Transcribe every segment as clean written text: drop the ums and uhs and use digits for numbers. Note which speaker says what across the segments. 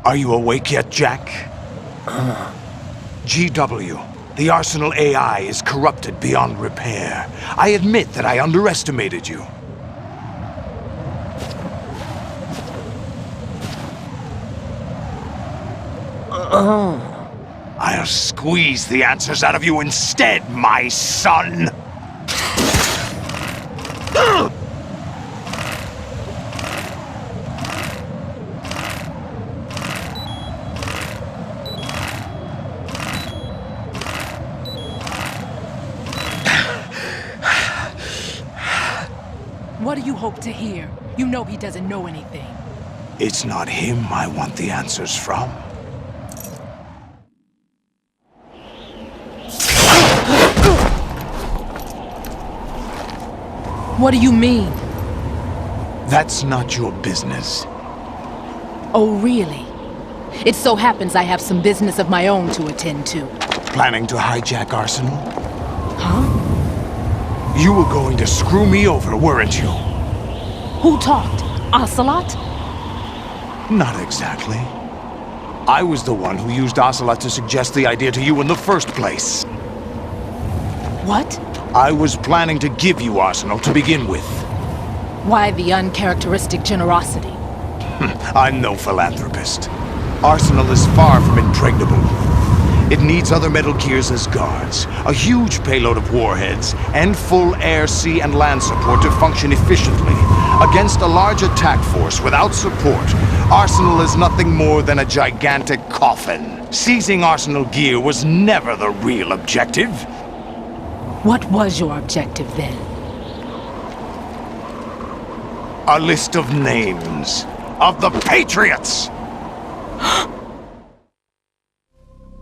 Speaker 1: Are you awake yet, Jack? GW, the Arsenal AI is corrupted beyond repair. I admit that I underestimated you. I'll squeeze the answers out of you instead, my son!
Speaker 2: What do you hope to hear? You know he doesn't know anything.
Speaker 1: It's not him I want the answers from.
Speaker 2: What do you mean?
Speaker 1: That's not your business.
Speaker 2: Oh, really? It so happens I have some business of my own to attend to.
Speaker 1: Planning to hijack Arsenal?
Speaker 2: Huh?
Speaker 1: You were going to screw me over, weren't you?
Speaker 2: Who talked? Ocelot?
Speaker 1: Not exactly. I was the one who used Ocelot to suggest the idea to you in the first place.
Speaker 2: What?
Speaker 1: I was planning to give you Arsenal to begin with.
Speaker 2: Why the uncharacteristic generosity?
Speaker 1: I'm no philanthropist. Arsenal is far from impregnable. It needs other Metal Gears as guards, a huge payload of warheads, and full air, sea, and land support to function efficiently. Against a large attack force without support, Arsenal is nothing more than a gigantic coffin. Seizing Arsenal gear was never the real objective.
Speaker 2: What was your objective then?
Speaker 1: A list of names of the Patriots!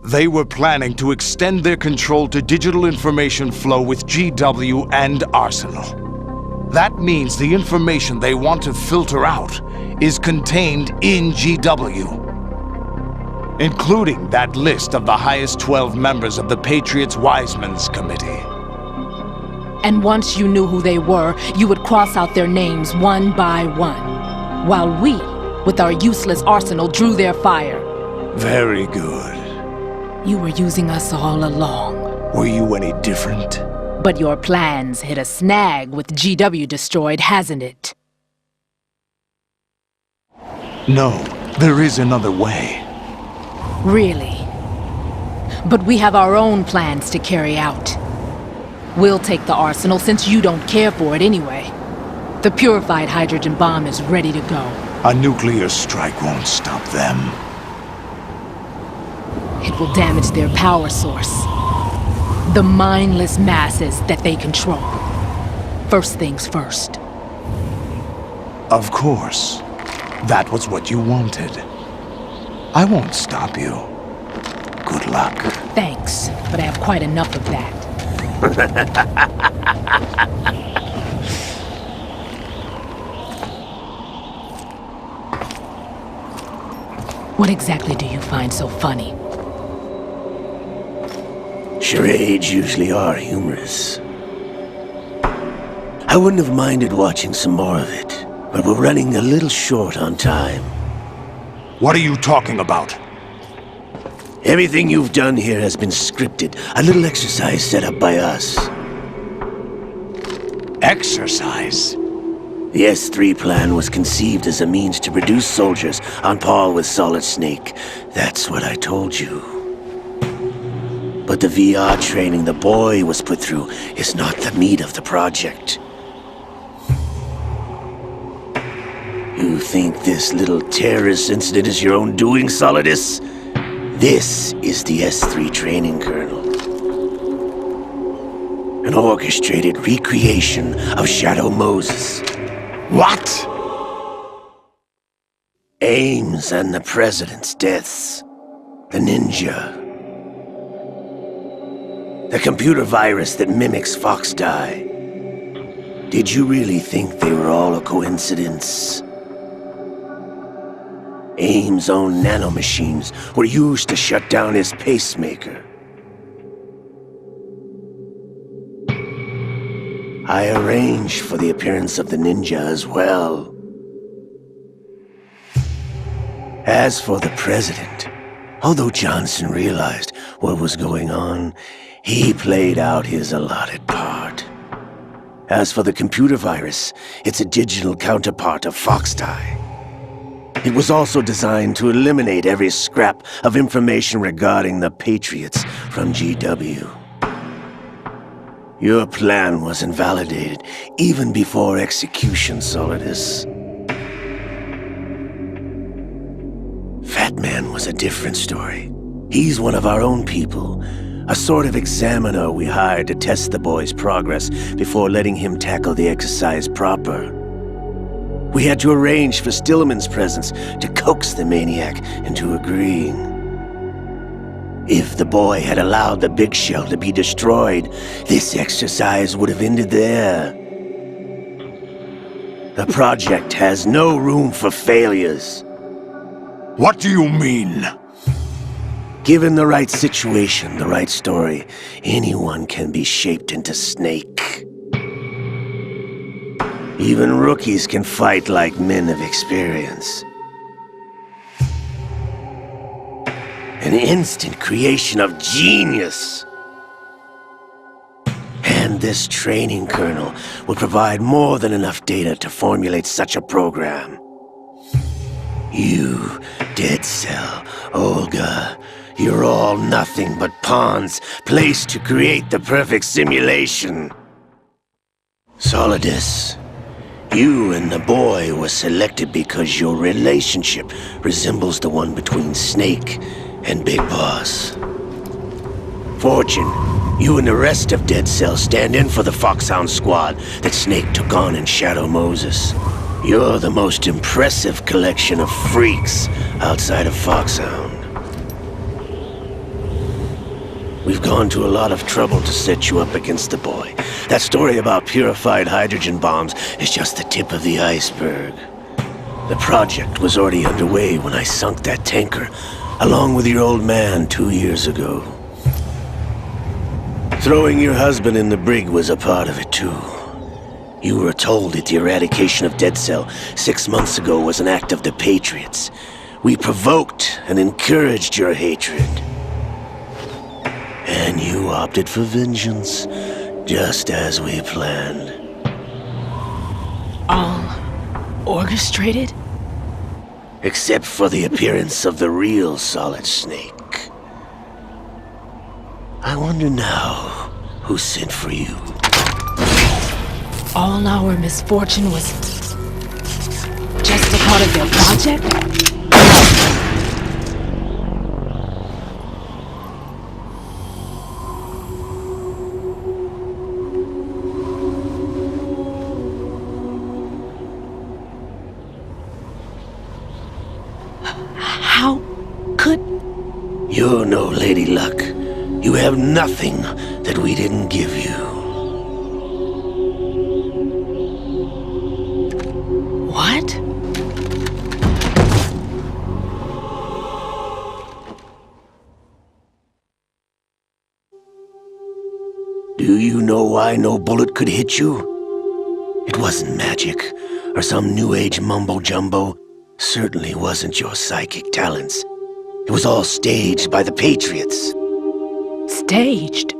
Speaker 1: They were planning to extend their control to digital information flow with GW and Arsenal. That means the information they want to filter out is contained in GW, including that list of the highest 12 members of the Patriots Wiseman's Committee.
Speaker 2: And once you knew who they were, you would cross out their names one by one, while we, with our useless arsenal, drew their fire.
Speaker 1: Very good.
Speaker 2: You were using us all along.
Speaker 1: Were you any different?
Speaker 2: But your plans hit a snag with GW destroyed, hasn't it?
Speaker 1: No, there is another way.
Speaker 2: Really? But we have our own plans to carry out. We'll take the arsenal since you don't care for it anyway. The purified hydrogen bomb is ready to go.
Speaker 1: A nuclear strike won't stop them.
Speaker 2: It will damage their power source. The mindless masses that they control. First things first.
Speaker 1: Of course. That was what you wanted. I won't stop you. Good luck.
Speaker 2: Thanks, but I have quite enough of that. What exactly do you find so funny?
Speaker 3: Charades usually are humorous. I wouldn't have minded watching some more of it, but we're running a little short on time.
Speaker 1: What are you talking about?
Speaker 3: Everything you've done here has been scripted, a little exercise set up by us.
Speaker 1: Exercise?
Speaker 3: The S3 plan was conceived as a means to produce soldiers on par with Solid Snake. That's what I told you. But the VR training the boy was put through is not the meat of the project. You think this little terrorist incident is your own doing, Solidus? This is the S3 training kernel. An orchestrated recreation of Shadow Moses.
Speaker 1: What?
Speaker 3: Ames and the President's deaths. The ninja. The computer virus that mimics Foxdie. Did you really think they were all a coincidence? Ames' own nanomachines were used to shut down his pacemaker. I arranged for the appearance of the ninja as well. As for the president, although Johnson realized what was going on, he played out his allotted part. As for the computer virus, it's a digital counterpart of Foxtie. It was also designed to eliminate every scrap of information regarding the Patriots from GW. Your plan was invalidated even before execution, Solidus. Fat Man was a different story. He's one of our own people, a sort of examiner we hired to test the boy's progress before letting him tackle the exercise proper. We had to arrange for Stillman's presence to coax the maniac into agreeing. If the boy had allowed the big shell to be destroyed, this exercise would have ended there. The project has no room for failures.
Speaker 1: What do you mean?
Speaker 3: Given the right situation, the right story, anyone can be shaped into Snake. Even rookies can fight like men of experience. An instant creation of genius. And this training kernel will provide more than enough data to formulate such a program. You, Dead Cell, Olga, you're all nothing but pawns placed to create the perfect simulation. Solidus, you and the boy were selected because your relationship resembles the one between Snake and Big Boss. Fortune, you and the rest of Dead Cell stand in for the Foxhound squad that Snake took on in Shadow Moses. You're the most impressive collection of freaks outside of Foxhound. We've gone to a lot of trouble to set you up against the boy. That story about purified hydrogen bombs is just the tip of the iceberg. The project was already underway when I sunk that tanker, along with your old man 2 years ago. Throwing your husband in the brig was a part of it too. You were told that the eradication of Dead Cell 6 months ago was an act of the Patriots. We provoked and encouraged your hatred. And you opted for vengeance, just as we planned.
Speaker 2: All orchestrated?
Speaker 3: Except for the appearance of the real Solid Snake. I wonder now who sent for you.
Speaker 2: All our misfortune was just a part of their project? How could...
Speaker 3: You're no Lady Luck. You have nothing that we didn't give you.
Speaker 2: What?
Speaker 3: Do you know why no bullet could hit you? It wasn't magic, or some new age mumbo-jumbo. Certainly wasn't your psychic talents. It was all staged by the Patriots.
Speaker 2: Staged?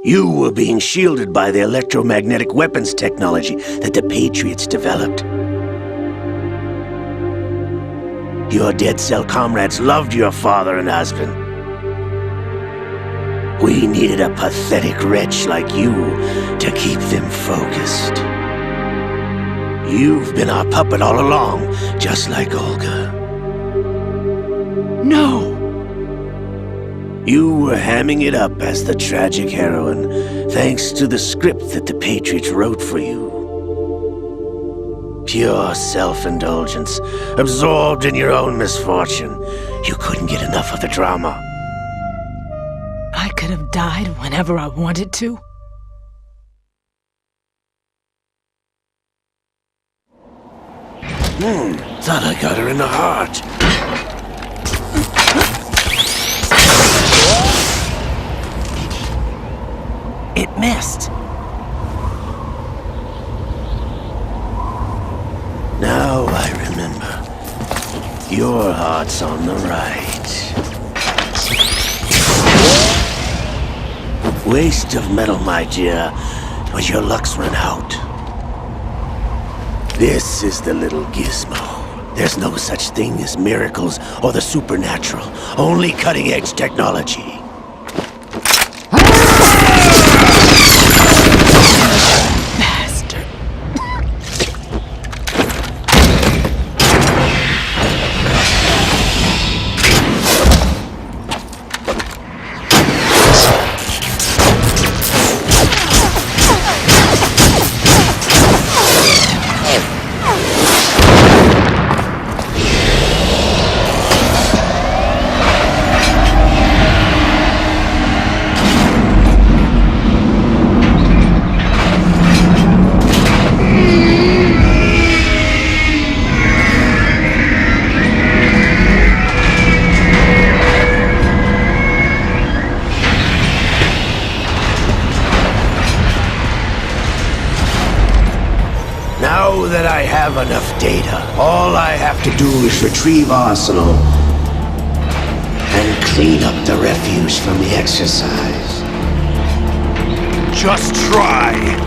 Speaker 3: You were being shielded by the electromagnetic weapons technology that the Patriots developed. Your Dead Cell comrades loved your father and husband. We needed a pathetic wretch like you to keep them focused. You've been our puppet all along, just like Olga.
Speaker 2: No!
Speaker 3: You were hamming it up as the tragic heroine, thanks to the script that the Patriots wrote for you. Pure self-indulgence, absorbed in your own misfortune. You couldn't get enough of the drama.
Speaker 2: I could have died whenever I wanted to.
Speaker 3: Thought I got her in the heart.
Speaker 4: It missed.
Speaker 3: Now I remember. Your heart's on the right. Waste of metal, my dear, but your luck's run out. This is the little gizmo. There's no such thing as miracles or the supernatural, only cutting-edge technology.
Speaker 2: Bastard.
Speaker 3: Now that I have enough data, all I have to do is retrieve Arsenal and clean up the refuse from the exercise.
Speaker 1: Just try.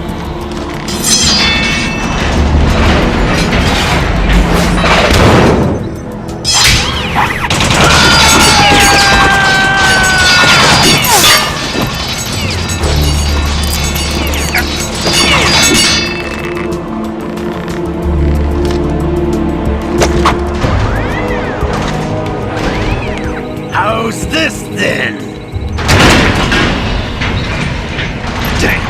Speaker 3: How's this then?
Speaker 1: Damn.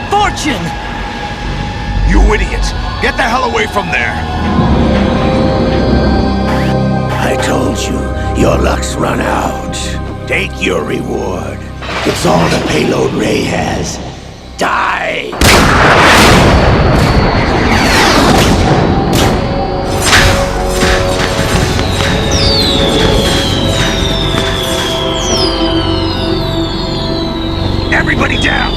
Speaker 2: Fortune!
Speaker 1: You idiot! Get the hell away from there!
Speaker 3: I told you, your luck's run out. Take your reward. It's all the payload Ray has. Die!
Speaker 1: Everybody down!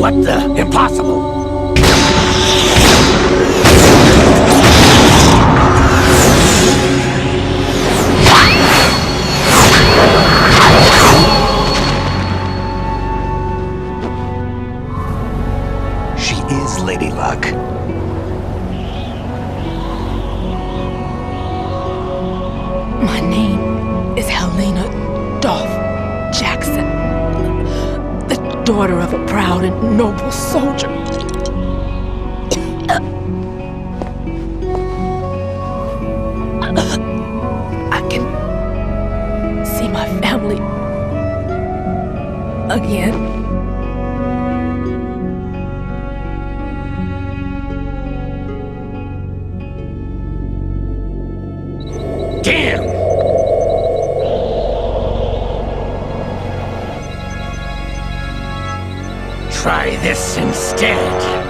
Speaker 3: What the? Impossible!
Speaker 1: She is Lady Luck.
Speaker 2: My name is Helena Dolph Jackson, the daughter of a proud and noble soldier. I can see my family again.
Speaker 3: Damn! Try this instead.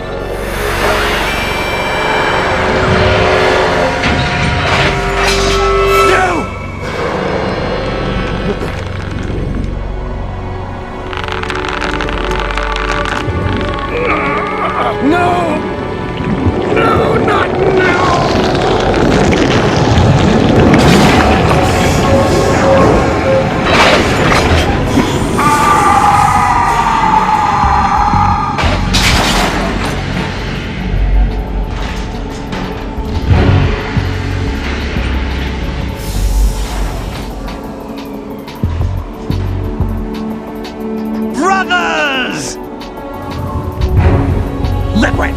Speaker 1: Brothers! Liquid!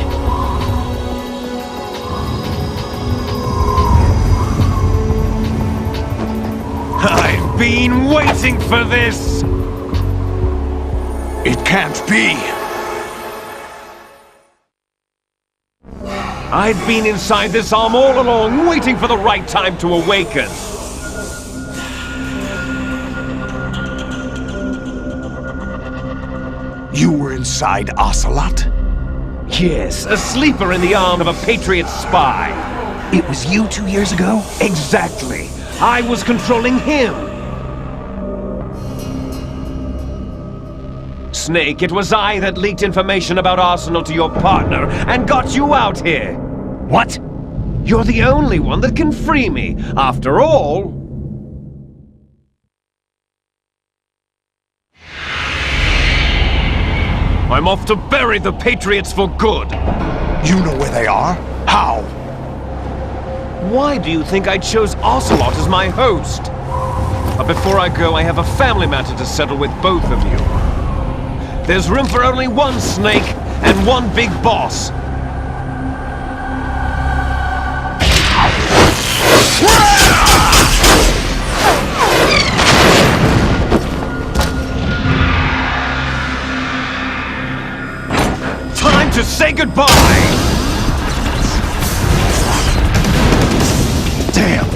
Speaker 1: I've been waiting for this! It can't be!
Speaker 4: I've been inside this arm all along, waiting for the right time to awaken.
Speaker 1: You were inside Ocelot?
Speaker 4: Yes, a sleeper in the arm of a Patriot spy.
Speaker 1: It was you 2 years ago?
Speaker 4: Exactly. I was controlling him. Snake, it was I that leaked information about Arsenal to your partner and got you out here.
Speaker 1: What?
Speaker 4: You're the only one that can free me. After all... I'm off to bury the Patriots for good.
Speaker 1: You know where they are? How?
Speaker 4: Why do you think I chose Ocelot as my host? But before I go, I have a family matter to settle with both of you. There's room for only one Snake and one big boss. Time to say goodbye!
Speaker 1: Damn!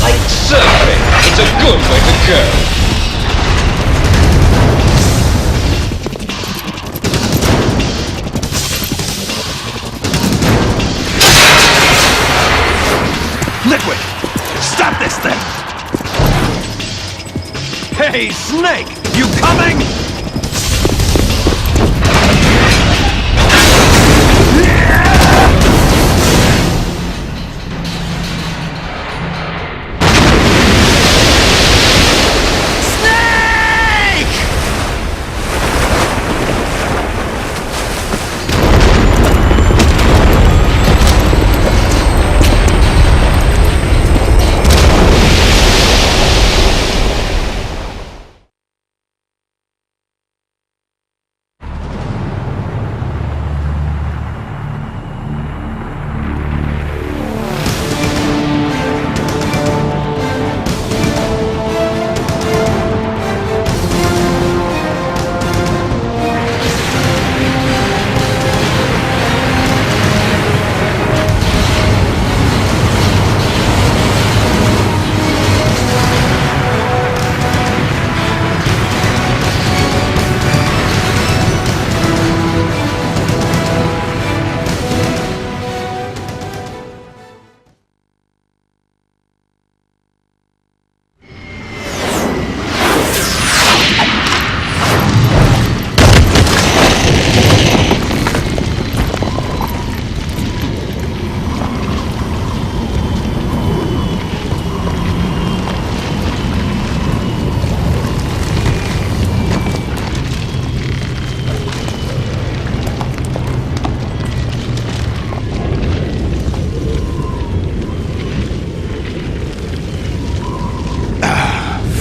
Speaker 4: Like surfing, it's a good way to go.
Speaker 1: Liquid! Stop this thing!
Speaker 4: Hey, Snake! You coming?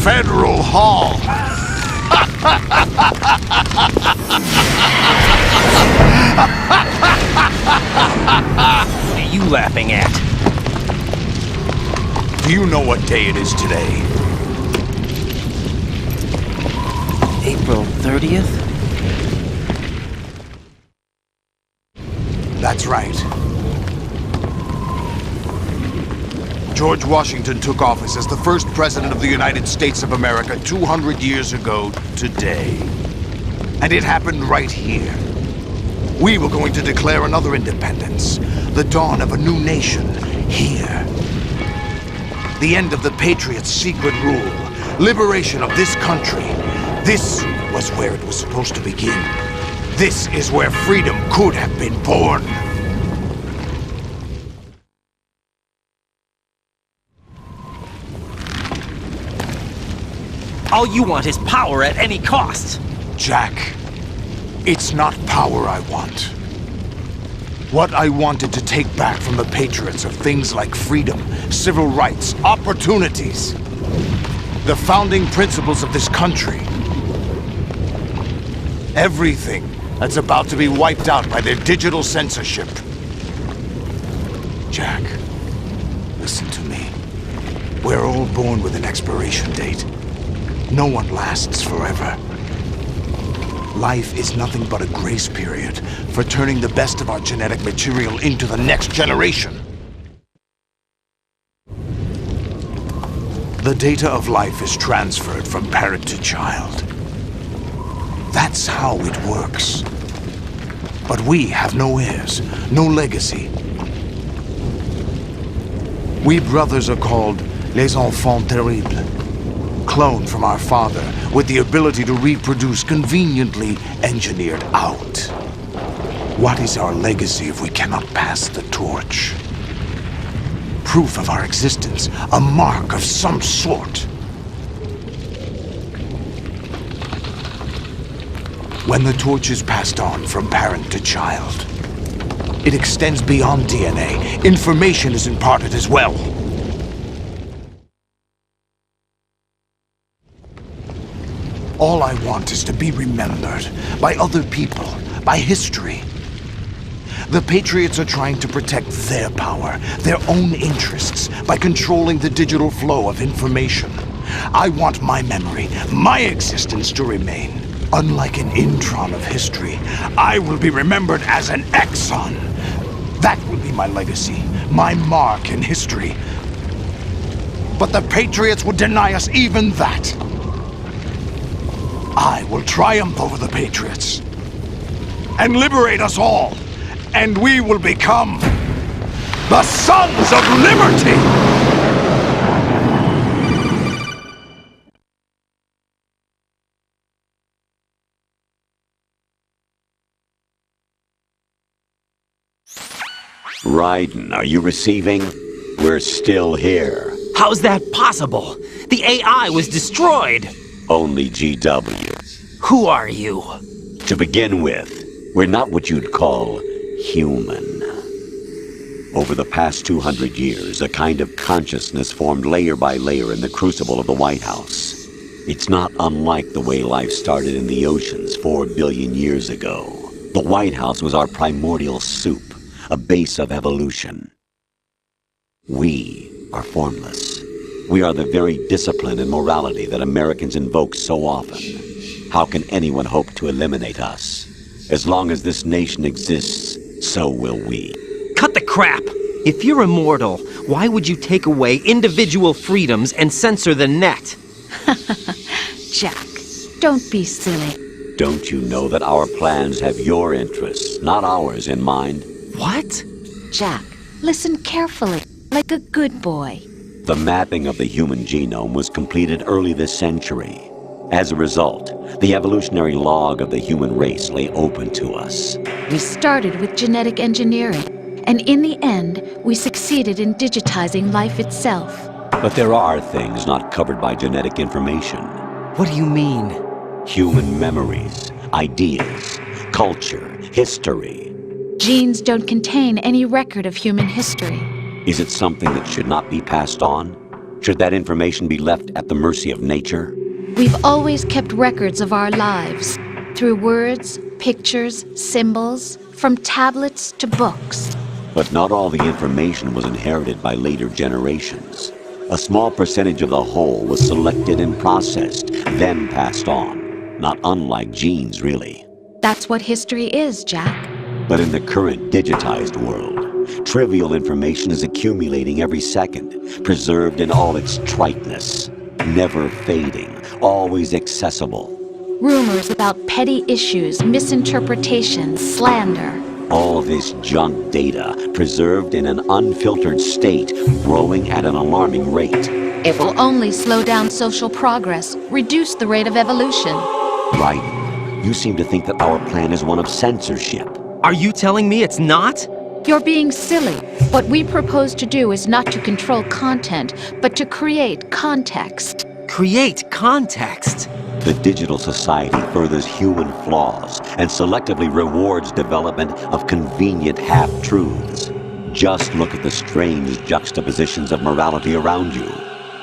Speaker 1: Federal Hall!
Speaker 4: What are you laughing at?
Speaker 1: Do you know what day it is today?
Speaker 5: April 30th?
Speaker 1: That's right. George Washington took office as the first president of the United States of America 200 years ago today. And it happened right here. We were going to declare another independence, the dawn of a new nation, here. The end of the Patriots' secret rule, liberation of this country. This was where it was supposed to begin. This is where freedom could have been born.
Speaker 5: All you want is power at any cost!
Speaker 1: Jack, it's not power I want. What I wanted to take back from the Patriots are things like freedom, civil rights, opportunities. The founding principles of this country. Everything that's about to be wiped out by their digital censorship. Jack, listen to me. We're all born with an expiration date. No one lasts forever. Life is nothing but a grace period for turning the best of our genetic material into the next generation. The data of life is transferred from parent to child. That's how it works. But we have no heirs, no legacy. We brothers are called les enfants terribles, cloned from our father with the ability to reproduce conveniently engineered out. What is our legacy if we cannot pass the torch? Proof of our existence, a mark of some sort. When the torch is passed on from parent to child, it extends beyond DNA. Information is imparted as well. All I want is to be remembered by other people, by history. The Patriots are trying to protect their power, their own interests, by controlling the digital flow of information. I want my memory, my existence to remain. Unlike an intron of history, I will be remembered as an exon. That will be my legacy, my mark in history. But the Patriots would deny us even that. I will triumph over the Patriots and liberate us all, and we will become the Sons of Liberty!
Speaker 6: Raiden, are you receiving? We're still here.
Speaker 5: How's that possible? The AI was destroyed!
Speaker 6: Only GW.
Speaker 5: Who are you?
Speaker 6: To begin with, we're not what you'd call human. Over the past 200 years, a kind of consciousness formed layer by layer in the crucible of the White House. It's not unlike the way life started in the oceans 4 billion years ago. The White House was our primordial soup, a base of evolution. We are formless. We are the very discipline and morality that Americans invoke so often. How can anyone hope to eliminate us? As long as this nation exists, so will we.
Speaker 5: Cut the crap! If you're immortal, why would you take away individual freedoms and censor the net?
Speaker 7: Jack, don't be silly.
Speaker 6: Don't you know that our plans have your interests, not ours, in mind?
Speaker 5: What?
Speaker 7: Jack, listen carefully, like a good boy.
Speaker 6: The mapping of the human genome was completed early this century. As a result, the evolutionary log of the human race lay open to us.
Speaker 7: We started with genetic engineering, and in the end, we succeeded in digitizing life itself.
Speaker 6: But there are things not covered by genetic information.
Speaker 5: What do you mean?
Speaker 6: Human memories, ideas, culture, history.
Speaker 7: Genes don't contain any record of human history.
Speaker 6: Is it something that should not be passed on? Should that information be left at the mercy of nature?
Speaker 7: We've always kept records of our lives, through words, pictures, symbols, from tablets to books.
Speaker 6: But not all the information was inherited by later generations. A small percentage of the whole was selected and processed, then passed on. Not unlike genes, really.
Speaker 7: That's what history is, Jack.
Speaker 6: But in the current digitized world, trivial information is accumulating every second, preserved in all its triteness, never fading, always accessible.
Speaker 7: Rumors about petty issues, misinterpretations, slander.
Speaker 6: All this junk data, preserved in an unfiltered state, growing at an alarming rate.
Speaker 7: It will only slow down social progress, reduce the rate of evolution.
Speaker 6: Right. You seem to think that our plan is one of censorship.
Speaker 5: Are you telling me it's not?
Speaker 7: You're being silly. What we propose to do is not to control content, but to create context.
Speaker 5: Create context?
Speaker 6: The digital society furthers human flaws and selectively rewards development of convenient half-truths. Just look at the strange juxtapositions of morality around you.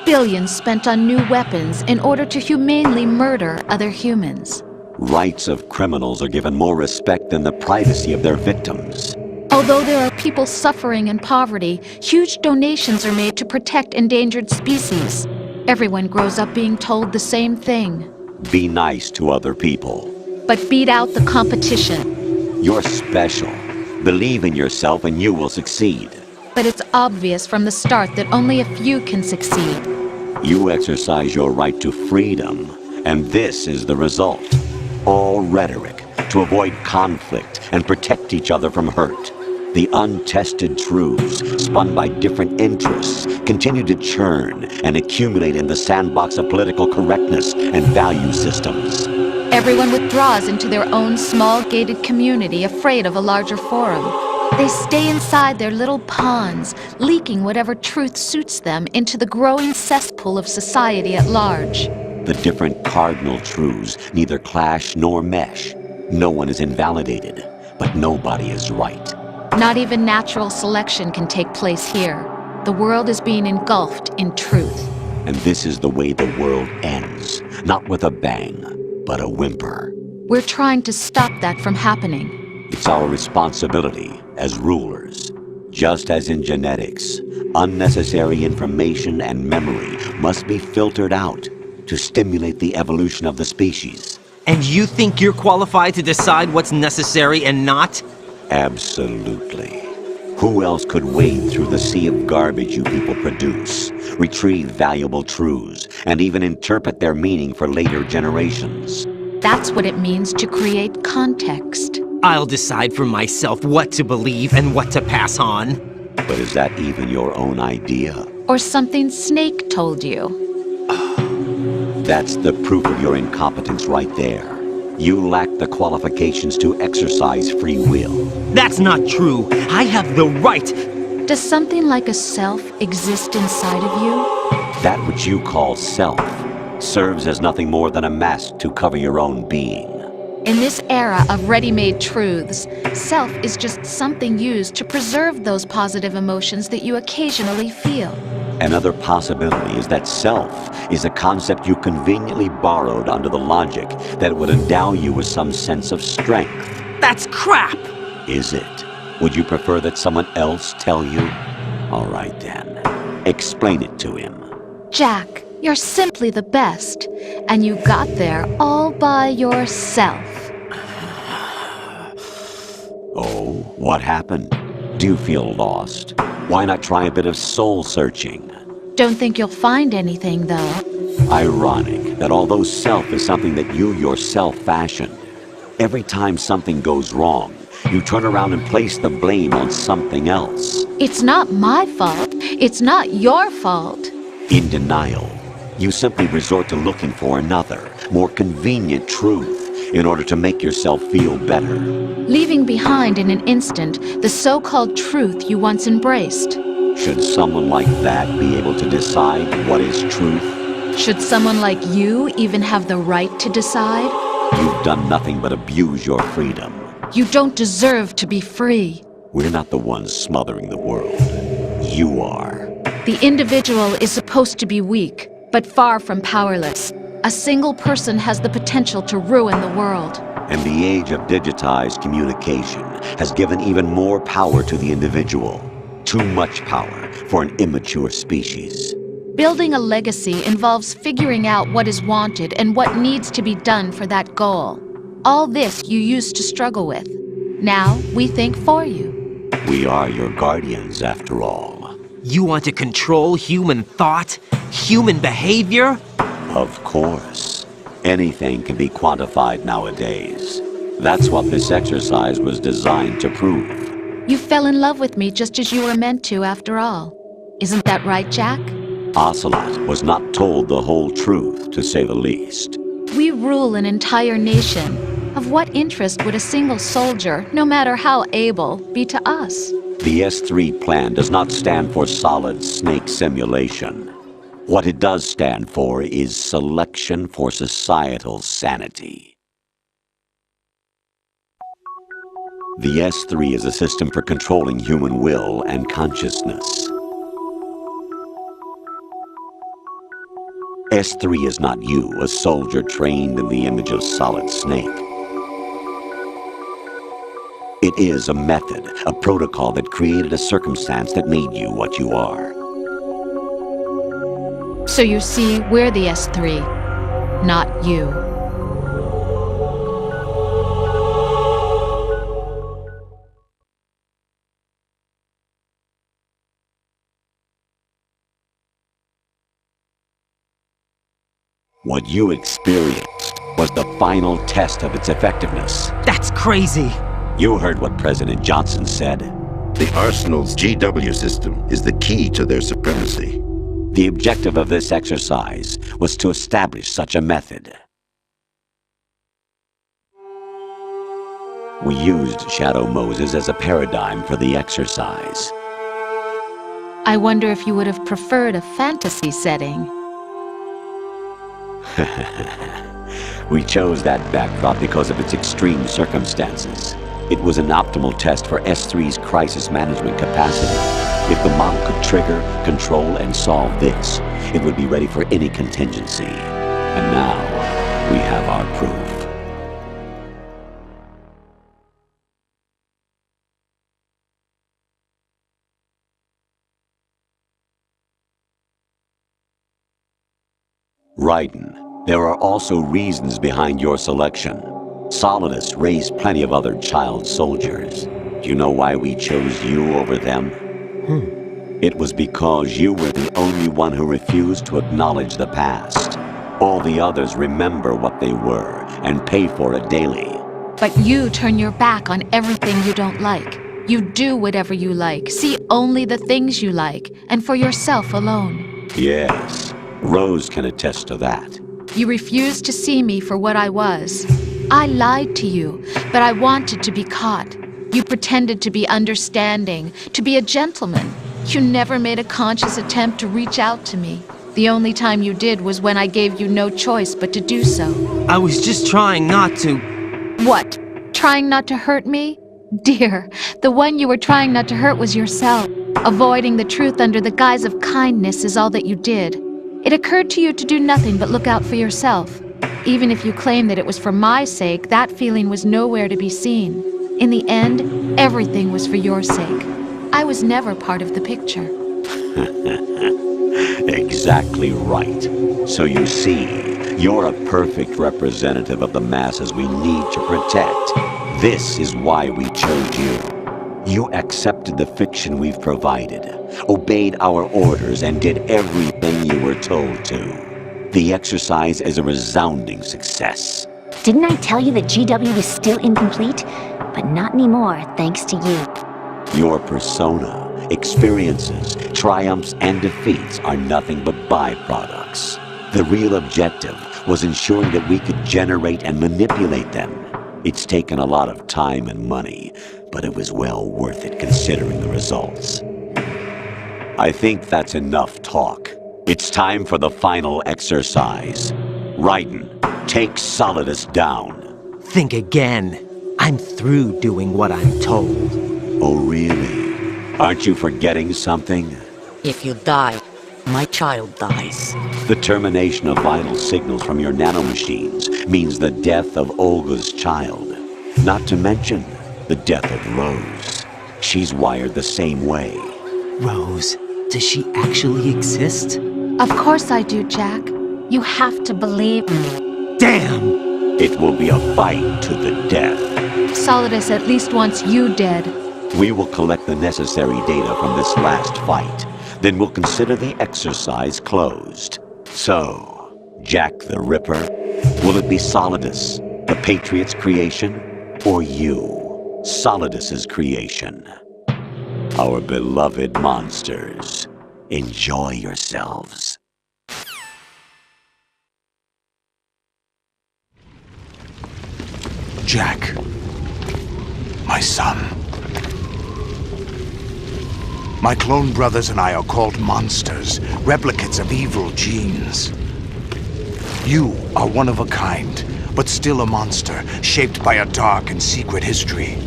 Speaker 7: Billions spent on new weapons in order to humanely murder other humans.
Speaker 6: Rights of criminals are given more respect than the privacy of their victims.
Speaker 7: Although there are people suffering in poverty, huge donations are made to protect endangered species. Everyone grows up being told the same thing.
Speaker 6: Be nice to other people.
Speaker 7: But beat out the competition.
Speaker 6: You're special. Believe in yourself and you will succeed.
Speaker 7: But it's obvious from the start that only a few can succeed.
Speaker 6: You exercise your right to freedom, and this is the result. All rhetoric to avoid conflict and protect each other from hurt. The untested truths, spun by different interests, continue to churn and accumulate in the sandbox of political correctness and value systems.
Speaker 7: Everyone withdraws into their own small gated community, afraid of a larger forum. They stay inside their little ponds, leaking whatever truth suits them into the growing cesspool of society at large.
Speaker 6: The different cardinal truths neither clash nor mesh. No one is invalidated, but nobody is right.
Speaker 7: Not even natural selection can take place here. The world is being engulfed in truth.
Speaker 6: And this is the way the world ends, not with a bang, but a whimper.
Speaker 7: We're trying to stop that from happening.
Speaker 6: It's our responsibility as rulers. Just as in genetics, unnecessary information and memory must be filtered out to stimulate the evolution of the species.
Speaker 5: And you think you're qualified to decide what's necessary and not?
Speaker 6: Absolutely. Who else could wade through the sea of garbage you people produce, retrieve valuable truths, and even interpret their meaning for later generations?
Speaker 7: That's what it means to create context.
Speaker 5: I'll decide for myself what to believe and what to pass on.
Speaker 6: But is that even your own idea?
Speaker 7: Or something Snake told you.
Speaker 6: That's the proof of your incompetence right there. You lack the qualifications to exercise free will.
Speaker 5: That's not true. I have the right.
Speaker 7: Does something like a self exist inside of you?
Speaker 6: That which you call self serves as nothing more than a mask to cover your own being.
Speaker 7: In this era of ready-made truths, self is just something used to preserve those positive emotions that you occasionally feel.
Speaker 6: Another possibility is that self is a concept you conveniently borrowed under the logic that it would endow you with some sense of strength.
Speaker 5: That's crap!
Speaker 6: Is it? Would you prefer that someone else tell you? All right then. Explain it to him.
Speaker 7: Jack, you're simply the best, and you got there all by yourself.
Speaker 6: Oh, what happened? Do you feel lost? Why not try a bit of soul-searching?
Speaker 7: Don't think you'll find anything, though.
Speaker 6: Ironic that although self is something that you yourself fashioned, every time something goes wrong, you turn around and place the blame on something else.
Speaker 7: It's not my fault. It's not your fault.
Speaker 6: In denial, you simply resort to looking for another, more convenient truth in order to make yourself feel better.
Speaker 7: Leaving behind in an instant the so-called truth you once embraced.
Speaker 6: Should someone like that be able to decide what is truth?
Speaker 7: Should someone like you even have the right to decide?
Speaker 6: You've done nothing but abuse your freedom.
Speaker 7: You don't deserve to be free.
Speaker 6: We're not the ones smothering the world. You are.
Speaker 7: The individual is supposed to be weak, but far from powerless. A single person has the potential to ruin the world.
Speaker 6: And the age of digitized communication has given even more power to the individual. Too much power for an immature species.
Speaker 7: Building a legacy involves figuring out what is wanted and what needs to be done for that goal. All this you used to struggle with. Now we think for you.
Speaker 6: We are your guardians, after all.
Speaker 5: You want to control human thought? Human behavior?
Speaker 6: Of course. Anything can be quantified nowadays. That's what this exercise was designed to prove.
Speaker 7: You fell in love with me just as you were meant to, after all. Isn't that right, Jack?
Speaker 6: Ocelot was not told the whole truth, to say the least.
Speaker 7: We rule an entire nation. Of what interest would a single soldier, no matter how able, be to us?
Speaker 6: The S3 plan does not stand for solid snake simulation. What it does stand for is selection for societal sanity. The S3 is a system for controlling human will and consciousness. S3 is not you, a soldier trained in the image of Solid Snake. It is a method, a protocol that created a circumstance that made you what you are.
Speaker 7: So you see, we're the S3, not you.
Speaker 6: What you experienced was the final test of its effectiveness.
Speaker 5: That's crazy!
Speaker 6: You heard what President Johnson said.
Speaker 8: The Arsenal's GW system is the key to their supremacy.
Speaker 6: The objective of this exercise was to establish such a method. We used Shadow Moses as a paradigm for the exercise.
Speaker 7: I wonder if you would have preferred a fantasy setting.
Speaker 6: We chose that backdrop because of its extreme circumstances. It was an optimal test for S3's crisis management capacity. If the model could trigger, control, and solve this, it would be ready for any contingency. And now, we have our proof. Raiden, there are also reasons behind your selection. Solidus raised plenty of other child soldiers. Do you know why we chose you over them? It was because you were the only one who refused to acknowledge the past. All the others remember what they were and pay for it daily.
Speaker 7: But you turn your back on everything you don't like. You do whatever you like, see only the things you like, and for yourself alone.
Speaker 6: Yes, Rose can attest to that.
Speaker 7: You refused to see me for what I was. I lied to you, but I wanted to be caught. You pretended to be understanding, to be a gentleman. You never made a conscious attempt to reach out to me. The only time you did was when I gave you no choice but to do so.
Speaker 5: I was just trying not to...
Speaker 7: What? Trying not to hurt me? Dear, the one you were trying not to hurt was yourself. Avoiding the truth under the guise of kindness is all that you did. It occurred to you to do nothing but look out for yourself. Even if you claim that it was for my sake, that feeling was nowhere to be seen. In the end, everything was for your sake. I was never part of the picture.
Speaker 6: Exactly right. So you see, you're a perfect representative of the masses we need to protect. This is why we chose you. You accepted the fiction we've provided, obeyed our orders, and did everything you were told to. The exercise is a resounding success.
Speaker 9: Didn't I tell you that GW was still incomplete? But not anymore, thanks to you.
Speaker 6: Your persona, experiences, triumphs, and defeats are nothing but byproducts. The real objective was ensuring that we could generate and manipulate them. It's taken a lot of time and money, but it was well worth it considering the results. I think that's enough talk. It's time for the final exercise. Raiden, take Solidus down.
Speaker 5: Think again. I'm through doing what I'm told.
Speaker 6: Oh, really? Aren't you forgetting something?
Speaker 10: If you die, my child dies.
Speaker 6: The termination of vital signals from your nanomachines means the death of Olga's child. Not to mention the death of Rose. She's wired the same way.
Speaker 5: Rose, does she actually exist?
Speaker 7: Of course I do, Jack. You have to believe me.
Speaker 5: Damn!
Speaker 6: It will be a fight to the death.
Speaker 7: Solidus at least wants you dead.
Speaker 6: We will collect the necessary data from this last fight. Then we'll consider the exercise closed. So, Jack the Ripper, will it be Solidus, the Patriot's creation, or you, Solidus's creation? Our beloved monsters, enjoy yourselves.
Speaker 1: Jack, my son. My clone brothers and I are called monsters, replicates of evil genes. You are one of a kind, but still a monster, shaped by a dark and secret history.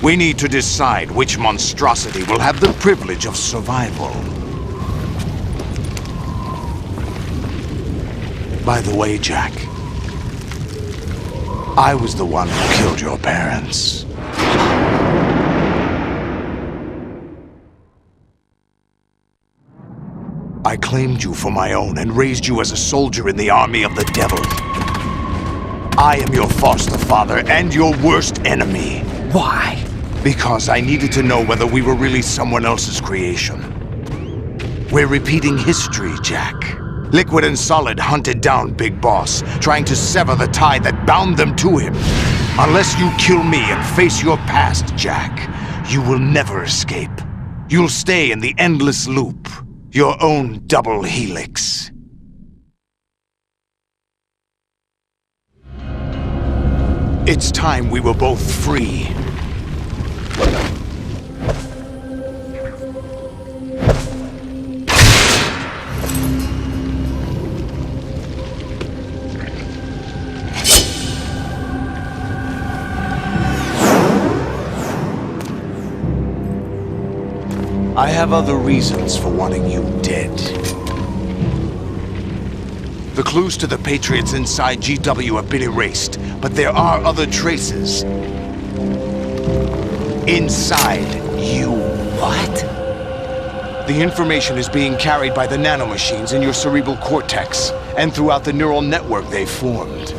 Speaker 1: We need to decide which monstrosity will have the privilege of survival. By the way, Jack, I was the one who killed your parents. I claimed you for my own and raised you as a soldier in the army of the devil. I am your foster father and your worst enemy.
Speaker 5: Why?
Speaker 1: Because I needed to know whether we were really someone else's creation. We're repeating history, Jack. Liquid and Solid hunted down Big Boss, trying to sever the tie that bound them to him. Unless you kill me and face your past, Jack, you will never escape. You'll stay in the endless loop, your own double helix. It's time we were both free. I have other reasons for wanting you dead. The clues to the Patriots inside GW have been erased, but there are other traces. Inside you.
Speaker 5: What?
Speaker 1: The information is being carried by the nanomachines in your cerebral cortex, and throughout the neural network they've formed.